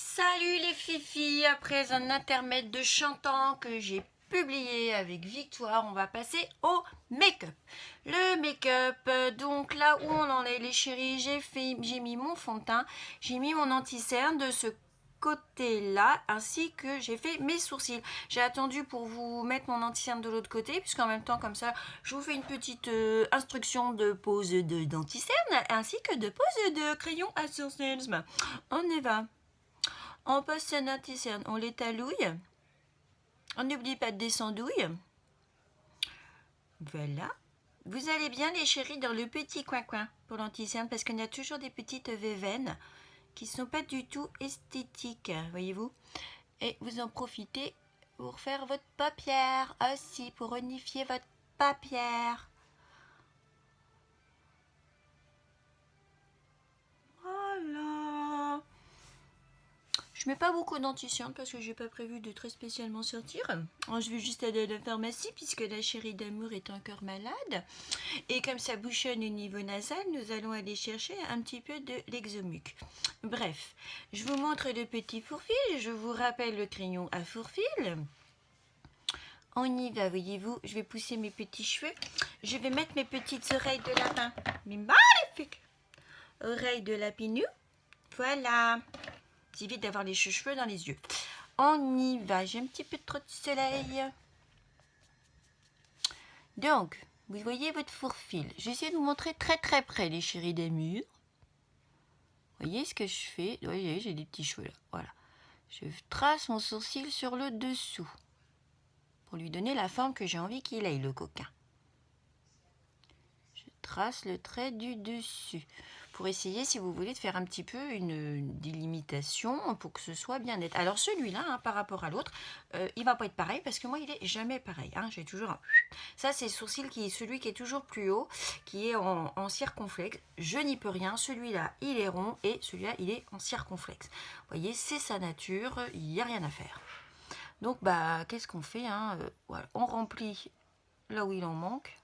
Salut les filles, après un intermède de chantant que j'ai publié avec Victoire, on va passer au make-up. Le make-up, donc là où on en est les chéris, j'ai mis mon fond de teint, j'ai mis mon anti-cerne de ce côté-là, ainsi que j'ai fait mes sourcils. J'ai attendu pour vous mettre mon anti-cerne de l'autre côté, puisqu'en même temps comme ça, je vous fais une petite instruction de pose d'anti-cerne, ainsi que de pose de crayon à sourcils. On y va. On pose son anti-cerne, on les talouille. On n'oublie pas de descendouille. Voilà. Vous allez bien les chéris dans le petit coin-coin pour l'anti-cerne parce qu'il y a toujours des petites véveines qui ne sont pas du tout esthétiques, voyez-vous. Et vous en profitez pour faire votre paupière aussi, pour unifier votre paupière. Voilà. Je mets pas beaucoup d'anti-cerne parce que j'ai pas prévu de très spécialement sortir. Je vais juste aller à la pharmacie puisque la chérie d'amour est encore malade. Et comme ça bouchonne au niveau nasal, nous allons aller chercher un petit peu de Lexomuc. Bref, je vous montre le petit fourfil. Je vous rappelle le crayon à fourfil. On y va, voyez-vous. Je vais pousser mes petits cheveux. Je vais mettre mes petites oreilles de lapin. Mais magnifique! Oreilles de lapinou. Voilà. C'est vite d'avoir les cheveux dans les yeux. On y va. J'ai un petit peu trop de soleil. Donc, vous voyez votre fourfil. J'essaie de vous montrer très très près les chéris des murs. Vous voyez ce que je fais? Vous voyez, j'ai des petits cheveux là. Voilà. Je trace mon sourcil sur le dessous. Pour lui donner la forme que j'ai envie qu'il ait, le coquin. Je trace le trait du dessus. Pour essayer, si vous voulez, de faire un petit peu une délimitation pour que ce soit bien net. Alors celui-là, hein, par rapport à l'autre, il va pas être pareil parce que moi, il est jamais pareil. Hein. J'ai toujours un... Ça, c'est le sourcil qui est celui qui est toujours plus haut, qui est en circonflexe. Je n'y peux rien. Celui-là, il est rond et celui-là, il est en circonflexe. Vous voyez, c'est sa nature. Il n'y a rien à faire. Donc, bah, qu'est-ce qu'on fait hein voilà. On remplit là où il en manque.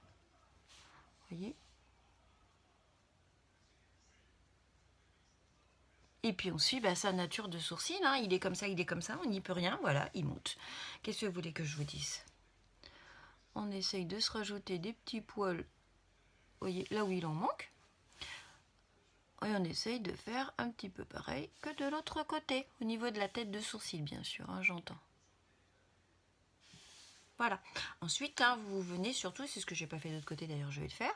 Vous voyez. Et puis on suit sa nature de sourcil, hein. Il est comme ça, on n'y peut rien, voilà, il monte. Qu'est-ce que vous voulez que je vous dise? On essaye de se rajouter des petits poils, vous voyez, là où il en manque. Et on essaye de faire un petit peu pareil que de l'autre côté, au niveau de la tête de sourcil, bien sûr, hein, j'entends. Voilà. Ensuite, hein, vous venez surtout, c'est ce que j'ai pas fait de l'autre côté d'ailleurs, je vais le faire.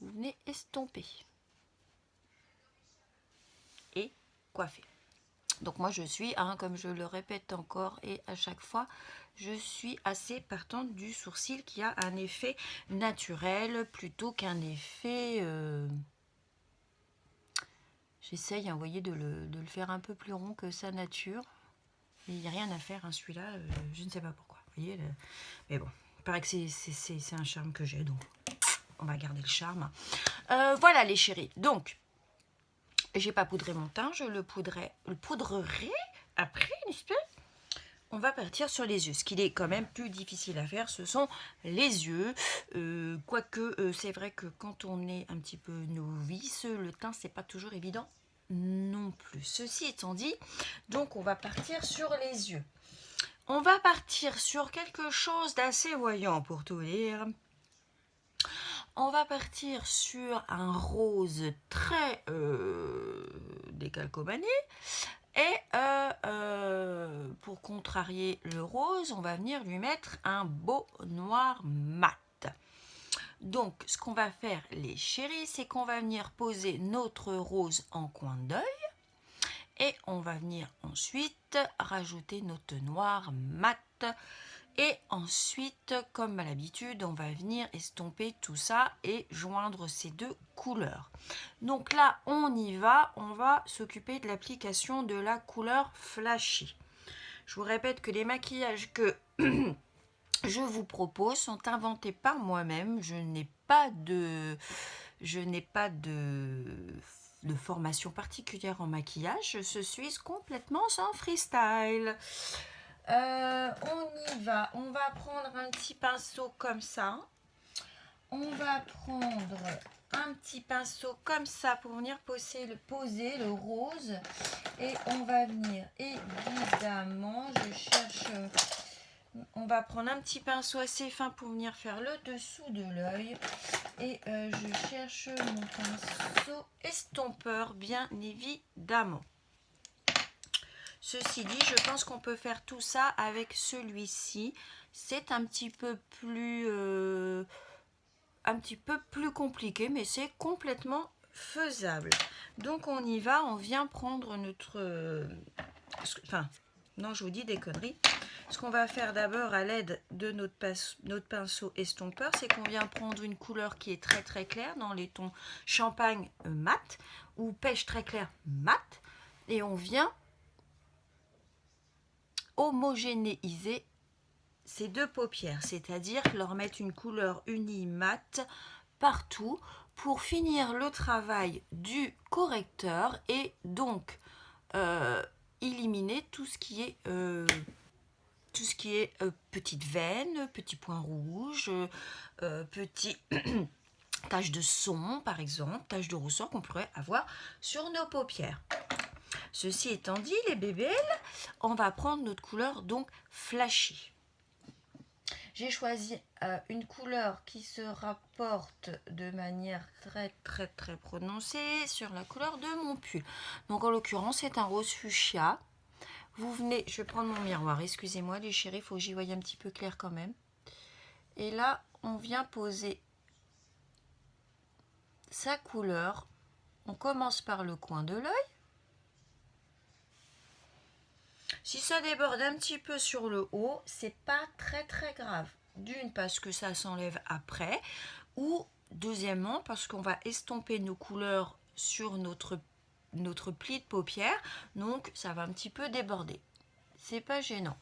Vous venez estomper. Et coiffer. Donc moi je suis, hein, comme je le répète encore et à chaque fois, je suis assez partante du sourcil qui a un effet naturel plutôt qu'un effet... J'essaye, hein, vous voyez, de le faire un peu plus rond que sa nature. Mais il n'y a rien à faire, hein, celui-là, je ne sais pas pourquoi. Vous voyez, mais bon, il paraît que c'est un charme que j'ai, donc on va garder le charme. Voilà les chéris, donc... J'ai pas poudré mon teint, je le poudrerai après, n'est-ce pas? On va partir sur les yeux. Ce qui est quand même plus difficile à faire, ce sont les yeux. Quoique, c'est vrai que quand on est un petit peu novice, le teint, c'est pas toujours évident non plus. Ceci étant dit, donc on va partir sur les yeux. On va partir sur quelque chose d'assez voyant pour tout dire. On va partir sur un rose très décalcomané. Et pour contrarier le rose, on va venir lui mettre un beau noir mat. Donc, ce qu'on va faire, les chéris, c'est qu'on va venir poser notre rose en coin d'œil. Et on va venir ensuite rajouter notre noir mat. Et ensuite, comme à l'habitude, on va venir estomper tout ça et joindre ces deux couleurs. Donc là, on y va. On va s'occuper de l'application de la couleur flashy. Je vous répète que les maquillages que je vous propose sont inventés par moi-même. Je n'ai pas de formation particulière en maquillage. Je suis complètement sans freestyle. On y va. On va prendre un petit pinceau comme ça. On va prendre un petit pinceau comme ça pour venir poser le rose. Et on va venir, évidemment, je cherche... on va prendre un petit pinceau assez fin pour venir faire le dessous de l'œil. Et je cherche mon pinceau estompeur, bien évidemment. Ceci dit, je pense qu'on peut faire tout ça avec celui-ci. C'est un petit peu plus compliqué, mais c'est complètement faisable. Donc on y va, on vient prendre notre... Enfin, non, je vous dis des conneries. Ce qu'on va faire d'abord à l'aide de notre pinceau estompeur, c'est qu'on vient prendre une couleur qui est très très claire dans les tons champagne mat ou pêche très clair mat, et on vient homogénéiser ces deux paupières, c'est-à-dire leur mettre une couleur unie mat partout pour finir le travail du correcteur et donc éliminer tout ce qui est petites veines, petits points rouges, petits taches de son par exemple, taches de rousseur qu'on pourrait avoir sur nos paupières. Ceci étant dit, les bébés, on va prendre notre couleur donc flashy. J'ai choisi une couleur qui se rapporte de manière très prononcée sur la couleur de mon pull. Donc en l'occurrence, c'est un rose fuchsia. Vous venez, je vais prendre mon miroir, excusez-moi les chéris, il faut que j'y voie un petit peu clair quand même. Et là, on vient poser sa couleur. On commence par le coin de l'œil. Si ça déborde un petit peu sur le haut, c'est pas très grave. D'une, parce que ça s'enlève après, ou deuxièmement, parce qu'on va estomper nos couleurs sur notre pli de paupière, donc ça va un petit peu déborder. C'est pas gênant.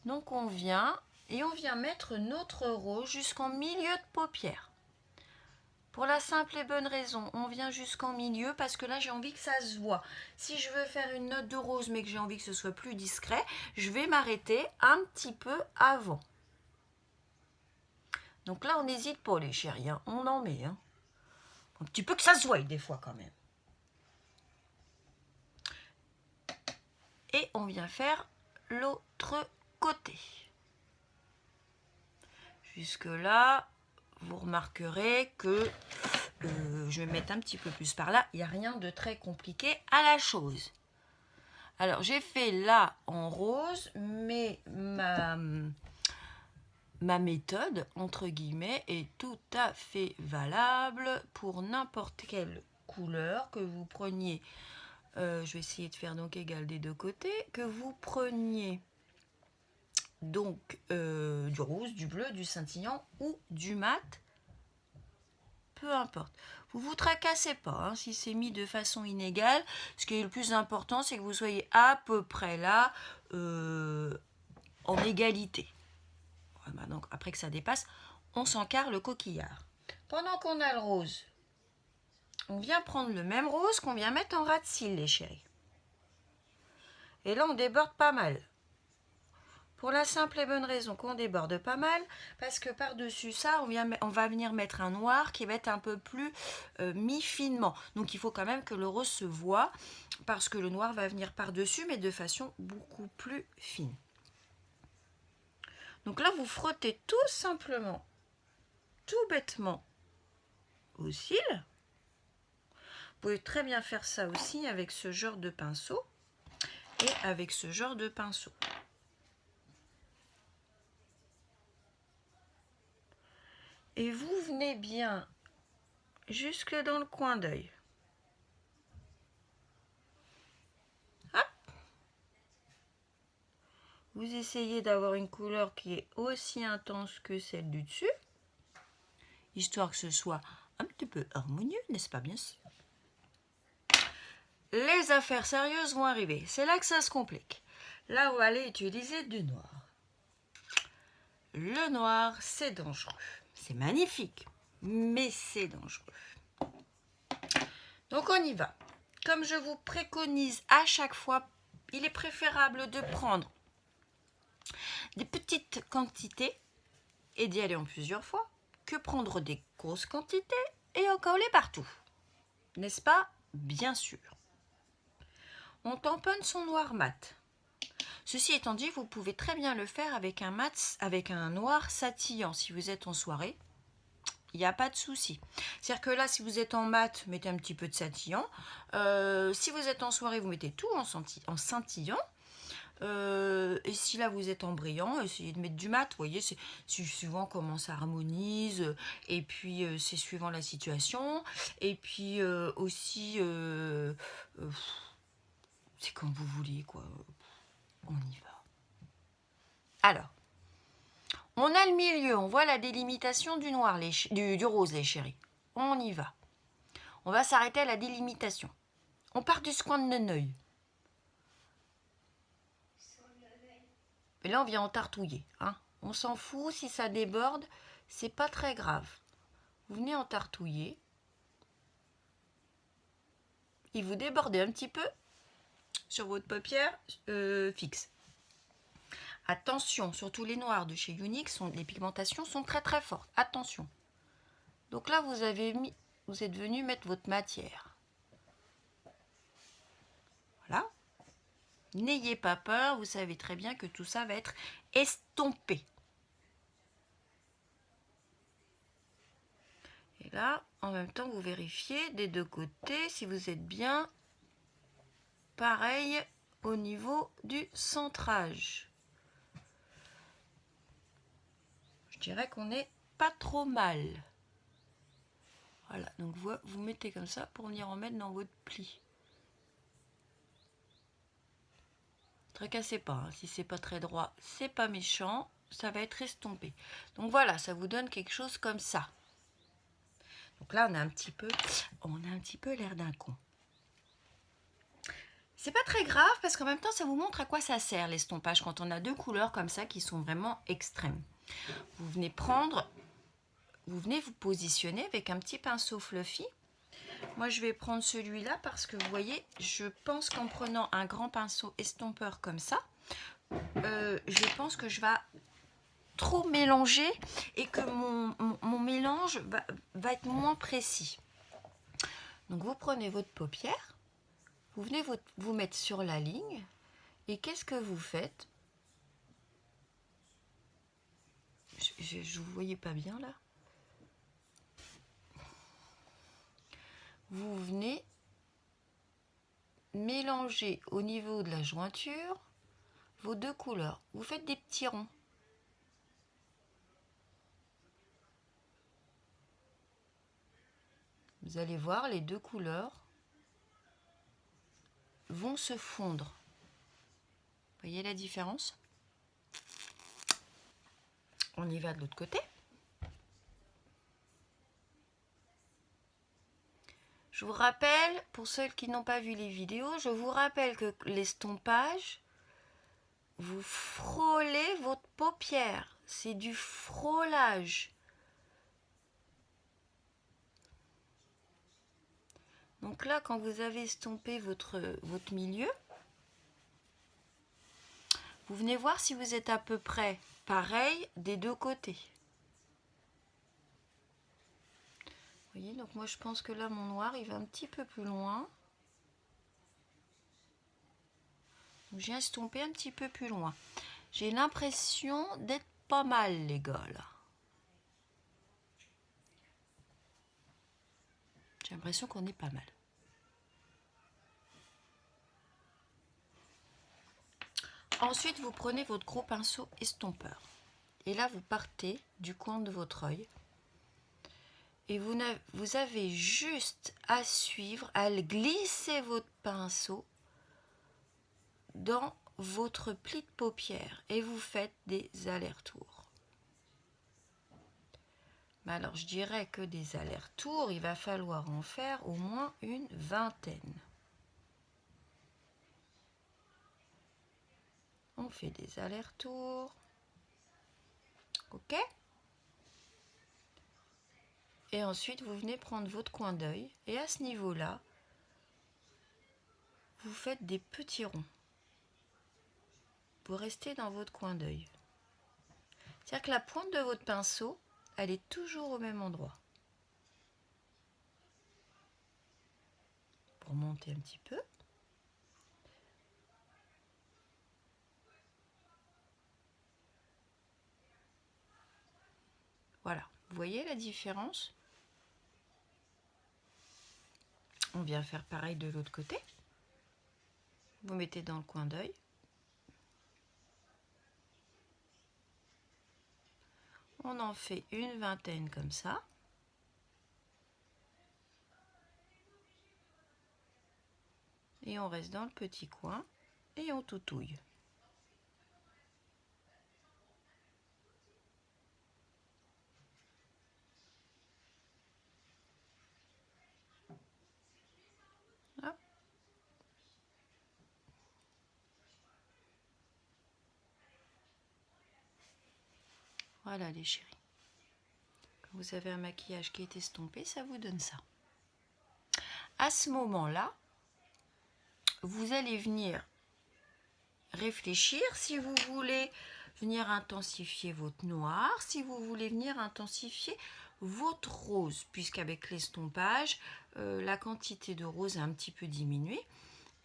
Donc on vient mettre notre rose jusqu'en milieu de paupière. Pour la simple et bonne raison, on vient jusqu'en milieu parce que là j'ai envie que ça se voit. Si je veux faire une note de rose mais que j'ai envie que ce soit plus discret, je vais m'arrêter un petit peu avant. Donc là on n'hésite pas les chéris, hein. On en met. Hein. Un petit peu que ça se voie des fois quand même. Et on vient faire l'autre côté. Jusque là, vous remarquerez que je vais mettre un petit peu plus par là. Il n'y a rien de très compliqué à la chose. Alors, j'ai fait là en rose, mais ma méthode, entre guillemets, est tout à fait valable pour n'importe quelle couleur que vous preniez. Je vais essayer de faire donc égal des deux côtés. Que vous preniez donc du rose, du bleu, du scintillant ou du mat. Peu importe. Vous vous tracassez pas hein, si c'est mis de façon inégale. Ce qui est le plus important, c'est que vous soyez à peu près là en égalité. Voilà, donc après que ça dépasse, on s'encarre le coquillard. Pendant qu'on a le rose, on vient prendre le même rose qu'on vient mettre en ras de cils, les chéris. Et là, on déborde pas mal. Pour la simple et bonne raison qu'on déborde pas mal, parce que par-dessus ça, on va venir mettre un noir qui va être un peu plus mis finement. Donc il faut quand même que le rose se voit, parce que le noir va venir par-dessus, mais de façon beaucoup plus fine. Donc là, vous frottez tout simplement, tout bêtement, aux cils. Vous pouvez très bien faire ça aussi avec ce genre de pinceau et avec ce genre de pinceau. Et vous venez bien jusque dans le coin d'œil. Hop. Vous essayez d'avoir une couleur qui est aussi intense que celle du dessus, histoire que ce soit un petit peu harmonieux, n'est-ce pas bien sûr? Les affaires sérieuses vont arriver. C'est là que ça se complique. Là, on va aller utiliser du noir. Le noir, c'est dangereux. C'est magnifique, mais c'est dangereux. Donc on y va. Comme je vous préconise à chaque fois, il est préférable de prendre des petites quantités et d'y aller en plusieurs fois que prendre des grosses quantités et en coller partout. N'est-ce pas? Bien sûr. On tamponne son noir mat. Ceci étant dit, vous pouvez très bien le faire avec un noir satillant si vous êtes en soirée. Il n'y a pas de souci. C'est-à-dire que là, si vous êtes en mat, mettez un petit peu de satillant. Si vous êtes en soirée, vous mettez tout en scintillant. Et si là vous êtes en brillant, essayez de mettre du mat. Vous voyez, c'est suivant comment ça harmonise. Et puis c'est suivant la situation. Et puis aussi, c'est comme vous voulez, quoi. On y va. Alors, on a le milieu, on voit la délimitation du noir, du rose, les chéris. On y va. On va s'arrêter à la délimitation. On part du coin de notre œil. Et là, on vient en tartouiller. Hein. On s'en fout, si ça déborde, c'est pas très grave. Vous venez en tartouiller. Et vous débordez un petit peu sur votre paupière fixe. Attention, surtout les noirs de chez Younix, les pigmentations sont très très fortes. Attention. Donc là, vous êtes venu mettre votre matière. Voilà. N'ayez pas peur, vous savez très bien que tout ça va être estompé. Et là, en même temps, vous vérifiez des deux côtés si vous êtes bien pareil au niveau du centrage. Je dirais qu'on n'est pas trop mal. Voilà, donc vous mettez comme ça pour venir en mettre dans votre pli. Tracassez pas, hein. Si c'est pas très droit, c'est pas méchant, ça va être estompé. Donc voilà, ça vous donne quelque chose comme ça. Donc là, on a un petit peu l'air d'un con. C'est pas très grave parce qu'en même temps, ça vous montre à quoi ça sert l'estompage quand on a deux couleurs comme ça qui sont vraiment extrêmes. Vous venez vous positionner avec un petit pinceau fluffy. Moi, je vais prendre celui-là parce que vous voyez, je pense qu'en prenant un grand pinceau estompeur comme ça, je pense que je vais trop mélanger et que mon mélange va être moins précis. Donc, vous prenez votre paupière, vous venez vous mettre sur la ligne et qu'est-ce que vous faites? Je ne vous voyais pas bien là. Vous venez mélanger au niveau de la jointure vos deux couleurs. Vous faites des petits ronds. Vous allez voir, les deux couleurs vont se fondre. Vous voyez la différence? On y va de l'autre côté. Je vous rappelle, pour ceux qui n'ont pas vu les vidéos, je vous rappelle que l'estompage, vous frôlez votre paupière. C'est du frôlage. Donc là, quand vous avez estompé votre milieu, vous venez voir si vous êtes à peu près pareil des deux côtés. Vous voyez, donc moi je pense que là mon noir il va un petit peu plus loin. J'ai estompé un petit peu plus loin. J'ai l'impression d'être pas mal les gars là. J'ai l'impression qu'on est pas mal. Ensuite, vous prenez votre gros pinceau estompeur. Et là, vous partez du coin de votre œil. Et vous avez juste à suivre, à glisser votre pinceau dans votre pli de paupière. Et vous faites des allers-retours. Mais alors, je dirais que des allers-retours, il va falloir en faire au moins une vingtaine. On fait des allers-retours. Ok ? Et ensuite, vous venez prendre votre coin d'œil. Et à ce niveau-là, vous faites des petits ronds. Vous restez dans votre coin d'œil. C'est-à-dire que la pointe de votre pinceau, elle est toujours au même endroit. pour monter un petit peu. Voilà, vous voyez la différence? On vient faire pareil de l'autre côté. Vous mettez dans le coin d'œil. On en fait une vingtaine comme ça. Et on reste dans le petit coin et on toutouille. Hop. Voilà les chéris. Quand vous avez un maquillage qui est estompé, ça vous donne ça. À ce moment-là, vous allez venir réfléchir si vous voulez venir intensifier votre noir, si vous voulez venir intensifier votre rose, puisqu'avec l'estompage, la quantité de rose a un petit peu diminué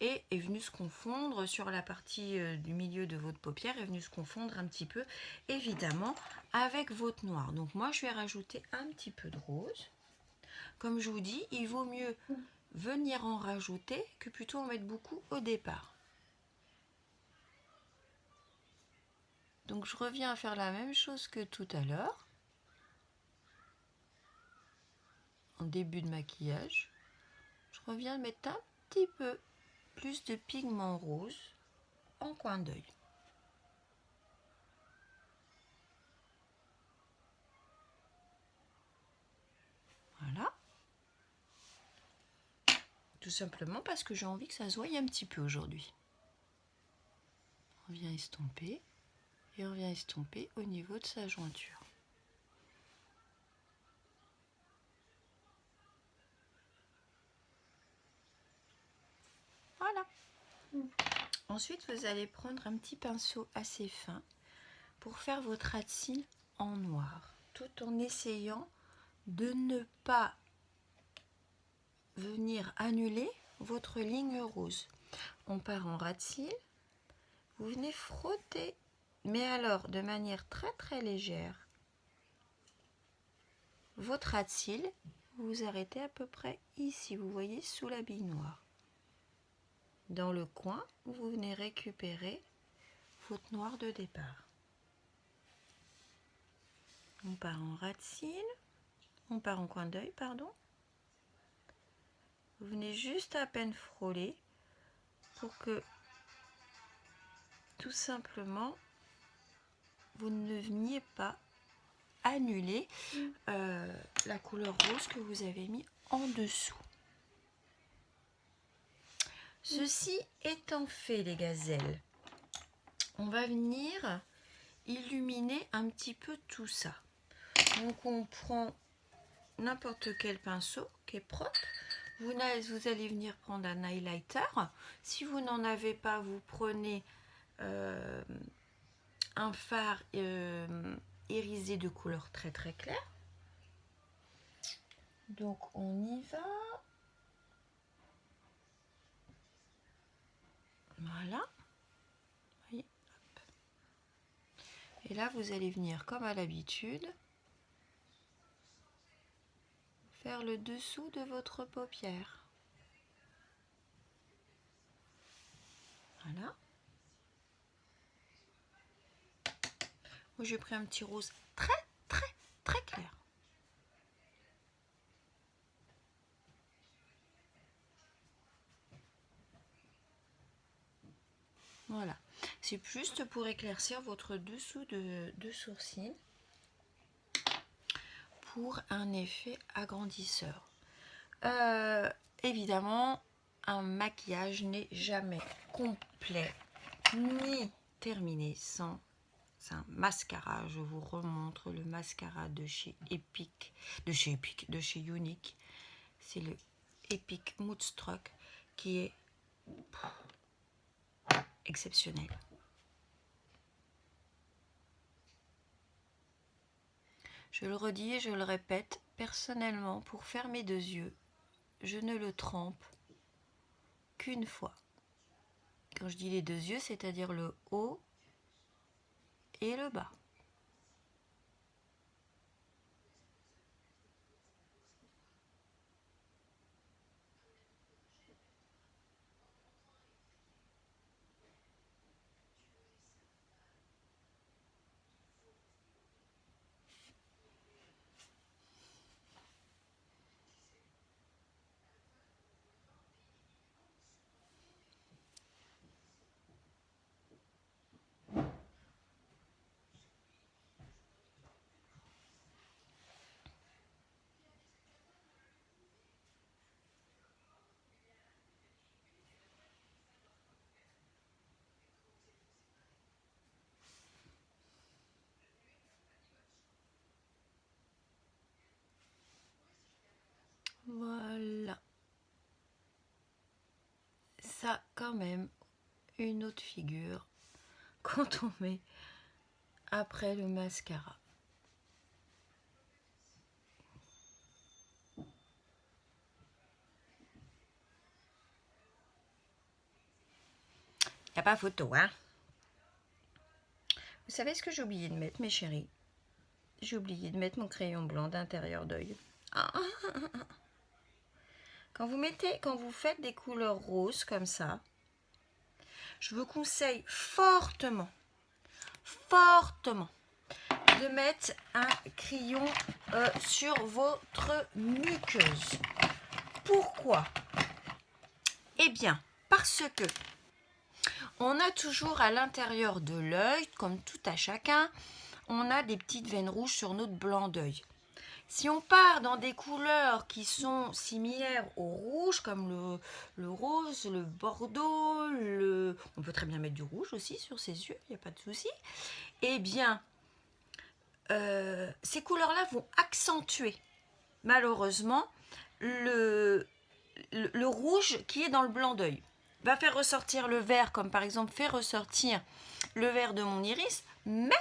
et est venue se confondre sur la partie du milieu de votre paupière, est venue se confondre un petit peu, évidemment, avec votre noir. Donc moi, je vais rajouter un petit peu de rose. Comme je vous dis, il vaut mieux venir en rajouter que plutôt en mettre beaucoup au départ. Donc je reviens à faire la même chose que tout à l'heure, en début de maquillage. Je reviens mettre un petit peu plus de pigment rose en coin d'œil. Voilà. Tout simplement parce que j'ai envie que ça se voie un petit peu aujourd'hui. On vient estomper et on vient estomper au niveau de sa jointure. Voilà. Ensuite, vous allez prendre un petit pinceau assez fin pour faire votre ras de cils en noir, tout en essayant de ne pas venir annuler votre ligne rose. On part en ras de cils, vous venez frotter, mais alors de manière très très légère, votre ras de cils, vous vous arrêtez à peu près ici, vous voyez, sous la bille noire. Dans le coin, vous venez récupérer votre noir de départ. On part en ras de cils, on part en coin d'œil, pardon. Vous venez juste à peine frôler pour que tout simplement vous ne veniez pas annuler la couleur rose que vous avez mis en dessous. Ceci étant fait, les gazelles, on va venir illuminer un petit peu tout ça. Donc on prend n'importe quel pinceau qui est propre. Vous allez venir prendre un highlighter. Si vous n'en avez pas, vous prenez un fard irisé de couleur très très claire. Donc on y va. Voilà. Voyez, hop. Et là, vous allez venir comme à l'habitude faire le dessous de votre paupière. Voilà. Moi, j'ai pris un petit rose très très très clair. Voilà. C'est juste pour éclaircir votre dessous de sourcil pour un effet agrandisseur. Évidemment, un maquillage n'est jamais complet ni terminé sans un mascara. Je vous remontre le mascara de chez Epic, de chez Unique. C'est le Epic Moodstruck qui est exceptionnel. Je le redis et je le répète, personnellement, pour faire mes deux yeux, je ne le trempe qu'une fois. Quand je dis les deux yeux, c'est-à-dire le haut et le bas. Voilà. Ça, quand même, une autre figure quand on met après le mascara. Il n'y a pas photo, hein? Vous savez ce que j'ai oublié de mettre, mes chéris? J'ai oublié de mettre mon crayon blanc d'intérieur d'œil. Quand vous faites des couleurs roses comme ça, je vous conseille fortement de mettre un crayon sur votre muqueuse. Pourquoi? Eh bien, parce que on a toujours à l'intérieur de l'œil, comme tout à chacun, on a des petites veines rouges sur notre blanc d'œil. Si on part dans des couleurs qui sont similaires au rouge, comme le rose, le bordeaux, on peut très bien mettre du rouge aussi sur ses yeux, il n'y a pas de souci, eh bien, ces couleurs-là vont accentuer, malheureusement, le rouge qui est dans le blanc d'œil. Va faire ressortir le vert, comme par exemple fait ressortir le vert de mon iris, mais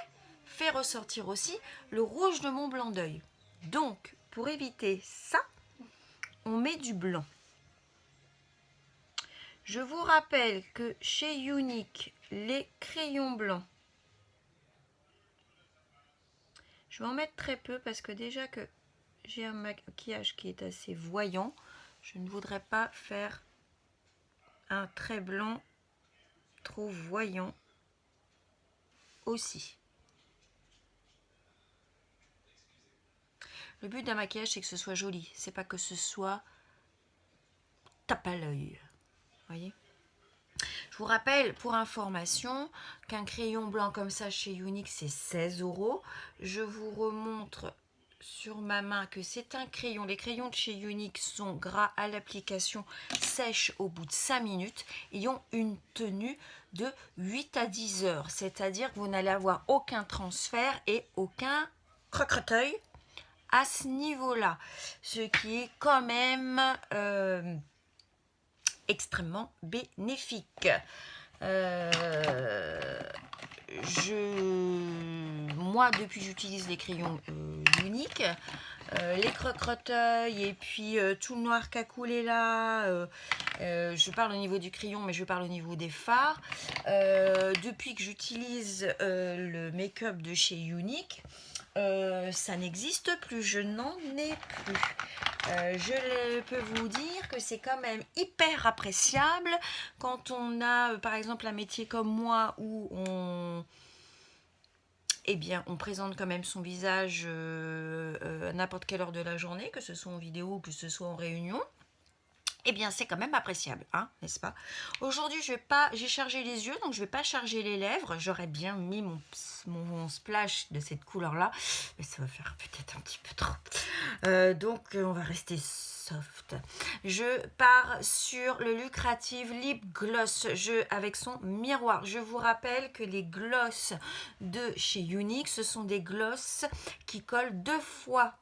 fait ressortir aussi le rouge de mon blanc d'œil. Donc, pour éviter ça, on met du blanc. Je vous rappelle que chez Younique, les crayons blancs, je vais en mettre très peu parce que déjà que j'ai un maquillage qui est assez voyant, je ne voudrais pas faire un trait blanc trop voyant aussi. Le but d'un maquillage, c'est que ce soit joli. C'est pas que ce soit tape à l'œil. Voyez? Je vous rappelle, pour information, qu'un crayon blanc comme ça chez Younique, c'est 16 €. Je vous remontre sur ma main que c'est un crayon. Les crayons de chez Younique sont gras à l'application, sèchent au bout de 5 minutes et ont une tenue de 8 à 10 heures. C'est-à-dire que vous n'allez avoir aucun transfert et aucun croque-œil à ce niveau-là, ce qui est quand même extrêmement bénéfique. Moi, depuis j'utilise les crayons Younique, les croque-œil et puis tout le noir qui a coulé là, je parle au niveau du crayon, mais je parle au niveau des fards. Depuis que j'utilise le make-up de chez Younique, ça n'existe plus, je n'en ai plus. Je peux vous dire que c'est quand même hyper appréciable quand on a par exemple un métier comme moi où on présente quand même son visage à n'importe quelle heure de la journée, que ce soit en vidéo ou que ce soit en réunion. Eh bien, c'est quand même appréciable, hein, n'est-ce pas? Aujourd'hui, j'ai chargé les yeux, donc je ne vais pas charger les lèvres. J'aurais bien mis mon splash de cette couleur-là, mais ça va faire peut-être un petit peu trop. Donc, on va rester soft. Je pars sur le Lucrative Lip Gloss avec son miroir. Je vous rappelle que les glosses de chez Younique, ce sont des glosses qui collent 3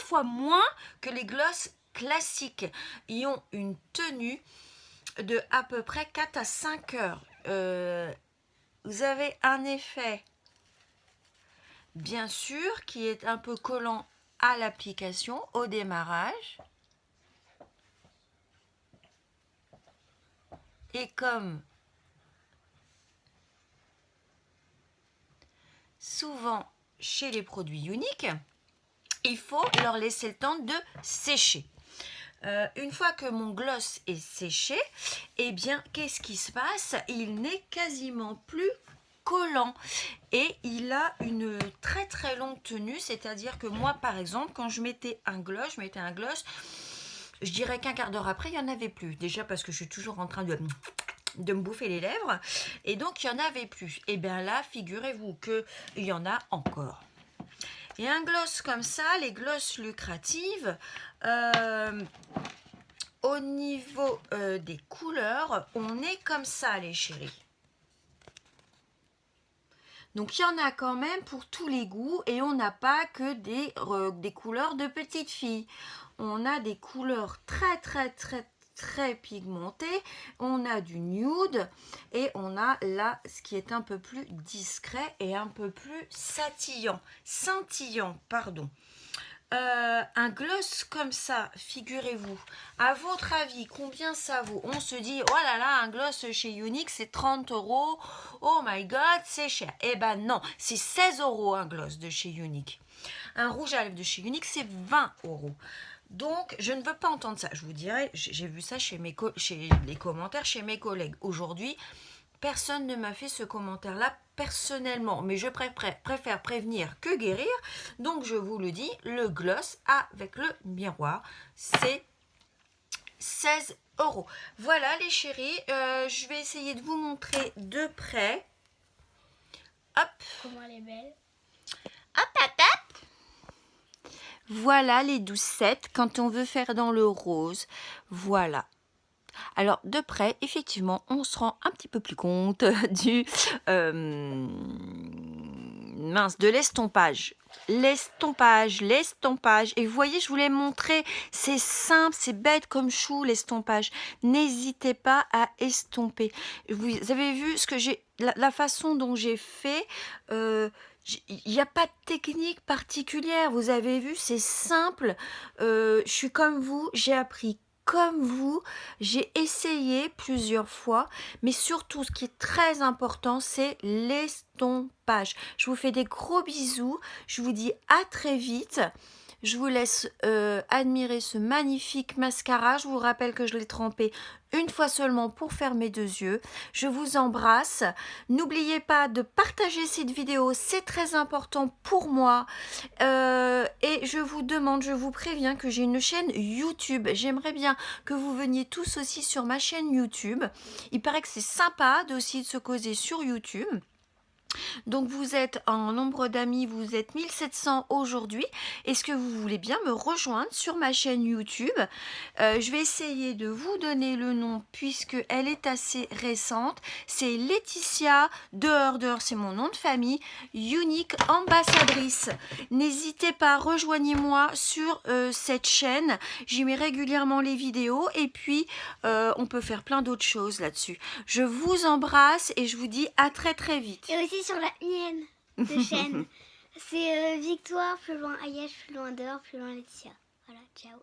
fois moins que les glosses classiques. Ils ont une tenue de à peu près 4 à 5 heures. Vous avez un effet, bien sûr, qui est un peu collant à l'application au démarrage. Et comme souvent chez les produits uniques, il faut leur laisser le temps de sécher. Une fois que mon gloss est séché, eh bien, qu'est-ce qui se passe? Il n'est quasiment plus collant et il a une très très longue tenue, c'est-à-dire que moi, par exemple, quand je mettais un gloss, je dirais qu'un quart d'heure après, il n'y en avait plus. Déjà parce que je suis toujours en train de me bouffer les lèvres et donc il n'y en avait plus. Et bien là, figurez-vous qu'il y en a encore. Et un gloss comme ça, les glosses lucratives, au niveau des couleurs, on est comme ça les chéris. Donc il y en a quand même pour tous les goûts et on n'a pas que des couleurs de petites filles. On a des couleurs très très très très pigmentées. On a du nude et on a là ce qui est un peu plus discret et un peu plus scintillant, pardon. Un gloss comme ça, figurez-vous, à votre avis, combien ça vaut? On se dit, oh là là, un gloss chez Younique, c'est 30 €. Oh my god, c'est cher. Eh ben non, c'est 16 € un gloss de chez Younique. Un rouge à lèvres de chez Younique, c'est 20 €. Donc, je ne veux pas entendre ça. Je vous dirais, j'ai vu ça chez les commentaires chez mes collègues. Aujourd'hui, personne ne m'a fait ce commentaire-là personnellement, mais je préfère prévenir que guérir. Donc, je vous le dis, le gloss avec le miroir, c'est 16 €. Voilà les chéris, je vais essayer de vous montrer de près. Hop. Comment elle est belle. Hop, hop, hop. Voilà les doucettes quand on veut faire dans le rose. Voilà. Alors, de près, effectivement, on se rend un petit peu plus compte de l'estompage. L'estompage. Et vous voyez, je vous l'ai montré, c'est simple, c'est bête comme chou, l'estompage. N'hésitez pas à estomper. Vous avez vu ce que la façon dont j'ai fait, il n'y a pas de technique particulière. Vous avez vu, c'est simple. Je suis comme vous, j'ai appris comme vous, j'ai essayé plusieurs fois, mais surtout ce qui est très important, c'est l'estompage. Je vous fais des gros bisous, je vous dis à très vite. Je vous laisse admirer ce magnifique mascara. Je vous rappelle que je l'ai trempé une fois seulement pour faire mes 2 yeux. Je vous embrasse. N'oubliez pas de partager cette vidéo, c'est très important pour moi. Et je vous préviens que j'ai une chaîne YouTube. J'aimerais bien que vous veniez tous aussi sur ma chaîne YouTube. Il paraît que c'est sympa aussi de se causer sur YouTube. Donc vous êtes en nombre d'amis, vous êtes 1700 aujourd'hui. Est-ce que vous voulez bien me rejoindre sur ma chaîne YouTube? Je vais essayer de vous donner le nom puisque elle est assez récente. C'est Laetitia Dehors, c'est mon nom de famille, Younique ambassadrice. N'hésitez pas, rejoignez-moi sur cette chaîne. J'y mets régulièrement les vidéos et puis on peut faire plein d'autres choses là-dessus. Je vous embrasse et je vous dis à très très vite. Et aussi sur la mienne de chaîne. C'est Victoire, plus loin Ayash, plus loin Dehors, plus loin Laetitia. Voilà, ciao.